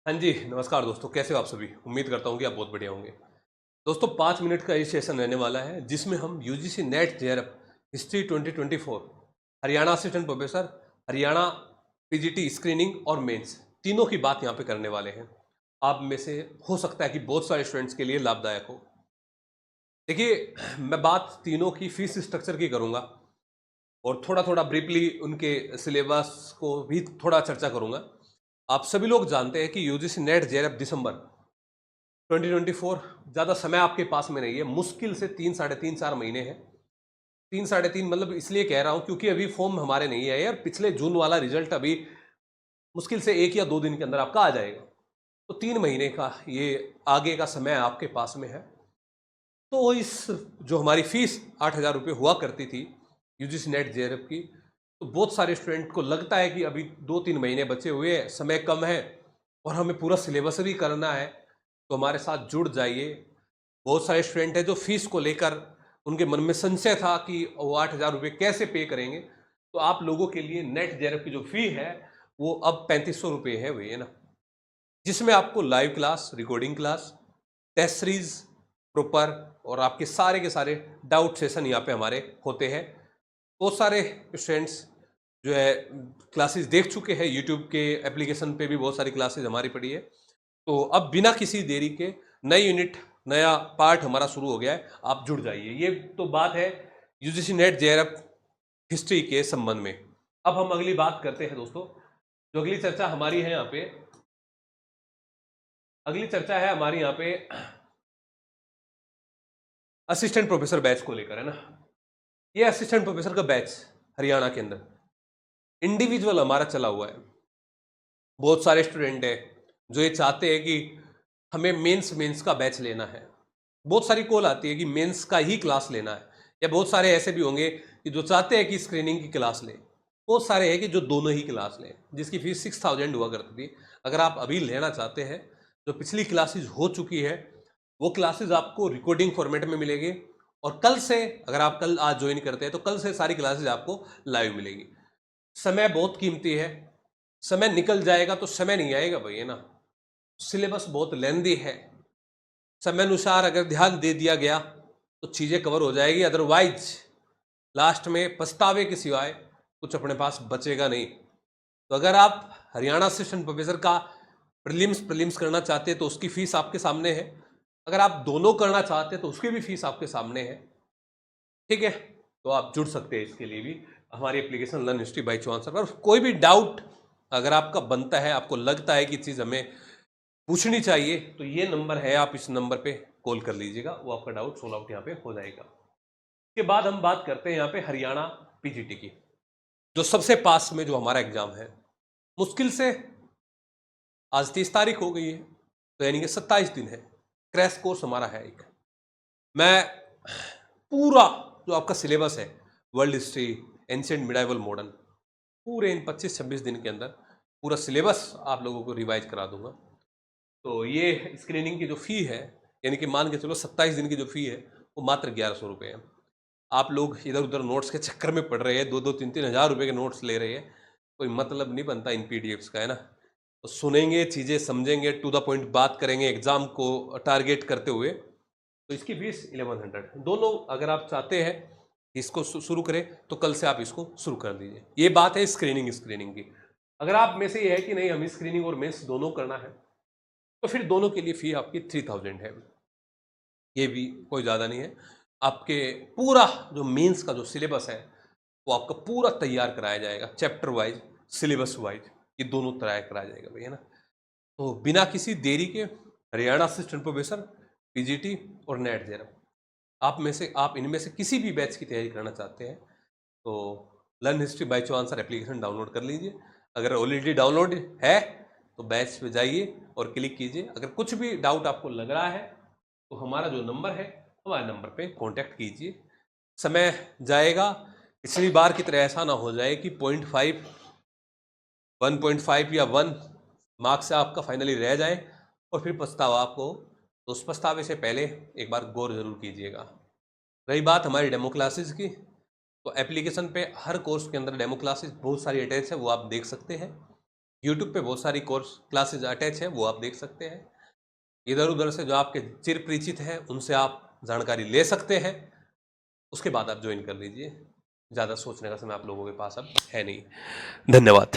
हाँ जी, नमस्कार दोस्तों, कैसे हो आप सभी? उम्मीद करता हूँ कि आप बहुत बढ़िया होंगे। दोस्तों 5 मिनट का ये सेशन रहने वाला है जिसमें हम UGC net JRF history 2024 Haryana assistant professor, Haryana PGT screening और मेंस तीनों की बात यहाँ पे करने वाले हैं। आप में से हो सकता है कि बहुत सारे स्टूडेंट्स के लिए लाभदायक हो। देखिए, मैं बात तीनों की फीस स्ट्रक्चर की करूँगा और थोड़ा-थोड़ा ब्रीफली उनके सिलेबस को भी थोड़ा चर्चा करूँगा। आप सभी लोग जानते हैं कि यूजीसी नेट जेआरएफ दिसंबर 2024 ज़्यादा समय आपके पास में नहीं है, मुश्किल से 3 साढ़े 3 4 महीने हैं। 3 साढ़े 3 मतलब इसलिए कह रहा हूँ क्योंकि अभी फॉर्म हमारे नहीं आए और पिछले जून वाला रिजल्ट अभी मुश्किल से 1 या 2 दिन के अंदर आपका आ जाएगा। तो 3 महीने का ये आगे का समय आपके पास में है। तो इस जो हमारी फीस 8,000 रुपये हुआ करती थी यूजीसी नेट जेआरएफ की, तो बहुत सारे स्टूडेंट को लगता है कि अभी 2-3 महीने बचे हुए हैं, समय कम है और हमें पूरा सिलेबस भी करना है, तो हमारे साथ जुड़ जाइए। बहुत सारे स्टूडेंट हैं जो फीस को लेकर उनके मन में संशय था कि वो 8,000 रुपये कैसे पे करेंगे। तो आप लोगों के लिए नेट जेआरएफ की जो फी है वो अब 3500 रुपये है, वही है ना, जिसमें आपको live class, recording class, test series proper और आपके सारे के सारे डाउट सेशन यहाँ पे हमारे होते हैं। बहुत सारे स्टूडेंट्स जो है क्लासेस देख चुके हैं, यूट्यूब के एप्लीकेशन पे भी बहुत सारी क्लासेस हमारी पड़ी है। तो अब बिना किसी देरी के नई यूनिट, नया पार्ट हमारा शुरू हो गया है, आप जुड़ जाइए। ये तो बात है यूजीसी नेट जेआरएफ हिस्ट्री के संबंध में। अब हम अगली बात करते हैं दोस्तों। जो अगली चर्चा हमारी है यहाँ पे, अगली चर्चा है हमारी यहाँ पे असिस्टेंट प्रोफेसर बैच को लेकर, है ना। ये असिस्टेंट प्रोफेसर का बैच हरियाणा के अंदर इंडिविजुअल हमारा चला हुआ है। बहुत सारे स्टूडेंट हैं जो ये चाहते हैं कि हमें मेंस का बैच लेना है। बहुत सारी कॉल आती है कि मेंस का ही क्लास लेना है, या बहुत सारे ऐसे भी होंगे कि जो चाहते हैं कि स्क्रीनिंग की क्लास लें। बहुत सारे हैं कि जो दोनों ही क्लास लें, जिसकी फीस 6,000 हुआ करती थी। अगर आप अभी लेना चाहते हैं, जो पिछली क्लासेज हो चुकी है वो क्लासेज आपको रिकॉर्डिंग फॉर्मेट में मिलेगी, और कल से, अगर आप कल आज ज्वाइन करते हैं तो कल से सारी क्लासेज आपको लाइव मिलेगी। समय बहुत कीमती है, समय निकल जाएगा तो समय नहीं आएगा भाई, है ना। सिलेबस बहुत लेंदी है, समय अनुसार अगर ध्यान दे दिया गया तो चीज़ें कवर हो जाएगी, अदरवाइज लास्ट में पछतावे के सिवाय कुछ अपने पास बचेगा नहीं। तो अगर आप हरियाणा असिस्टेंट प्रोफेसर का प्रीलिम्स करना चाहते हैं तो उसकी फीस आपके सामने है। अगर आप दोनों करना चाहते हैं तो उसकी भी फीस आपके सामने है, ठीक है। तो आप जुड़ सकते हैं इसके लिए भी हमारी application learn history by Chauhan पर। कोई भी डाउट अगर आपका बनता है, आपको लगता है कि चीज़ हमें पूछनी चाहिए, तो ये नंबर है, आप इस नंबर पे कॉल कर लीजिएगा, वो आपका डाउट सोल्व आउट यहाँ पे हो जाएगा। इसके बाद हम बात करते हैं यहाँ पे हरियाणा पीजीटी की, जो सबसे पास में जो हमारा एग्जाम है। मुश्किल से आज 30 तारीख हो गई है, तो यानी कि 27 दिन है। क्रैश कोर्स हमारा है एक। मैं पूरा जो आपका सिलेबस है, world history, ancient, medieval, modern, पूरे इन 25-26 दिन के अंदर पूरा सिलेबस आप लोगों को रिवाइज करा दूंगा। तो ये स्क्रीनिंग की जो फ़ी है, यानी कि मान के चलो 27 दिन की जो फ़ी है वो मात्र 1100 रुपये है। आप लोग इधर उधर नोट्स के चक्कर में पड़ रहे हैं, 2-2 3-3 हज़ार रुपये के नोट्स ले रहे हैं, कोई मतलब नहीं बनता इन पीडीएफ्स का, है ना। तो सुनेंगे, चीज़ें समझेंगे, टू द पॉइंट बात करेंगे एग्जाम को टारगेट करते हुए, तो इसकी फीस 1100। दोनों अगर आप चाहते हैं इसको शुरू करें तो कल से आप इसको शुरू कर दीजिए। ये बात है स्क्रीनिंग की। अगर आप में से ये है कि नहीं हमें स्क्रीनिंग और मेंस दोनों करना है, तो फिर दोनों के लिए फी आपकी 3000 है। ये भी कोई ज़्यादा नहीं है। आपके पूरा जो मेंस का जो सिलेबस है वो आपका पूरा तैयार कराया जाएगा, चैप्टर वाइज, सिलेबस वाइज, ये दोनों तैयार कराया जाएगा भैया ना। तो बिना किसी देरी के हरियाणा असिस्टेंट प्रोफेसर, पीजीटी और नेट जेआरएफ, आप इनमें से किसी भी बैच की तैयारी करना चाहते हैं तो learn history by Chauhan sir application download कर लीजिए। अगर ऑलरेडी डाउनलोड है तो बैच पे जाइए और क्लिक कीजिए। अगर कुछ भी डाउट आपको लग रहा है तो हमारा जो नंबर है, हमारे नंबर पे कांटेक्ट कीजिए। समय जाएगा, पिछली बार की तरह ऐसा ना हो जाए कि 0.5, 1.5 या 1 मार्क्स से आपका फाइनली रह जाए और फिर पछतावा आपको। तो उस पछतावे से पहले एक बार गौर जरूर कीजिएगा। रही बात हमारी डेमो क्लासेस की, तो एप्लीकेशन पे हर कोर्स के अंदर डेमो क्लासेस बहुत सारी अटैच है, वो आप देख सकते हैं। यूट्यूब पे बहुत सारी कोर्स क्लासेज अटैच है, वो आप देख सकते हैं। इधर उधर से जो आपके चिर परिचित हैं उनसे आप जानकारी ले सकते हैं, उसके बाद आप ज्वाइन कर लीजिए। ज़्यादा सोचने का समय आप लोगों के पास अब है नहीं। धन्यवाद।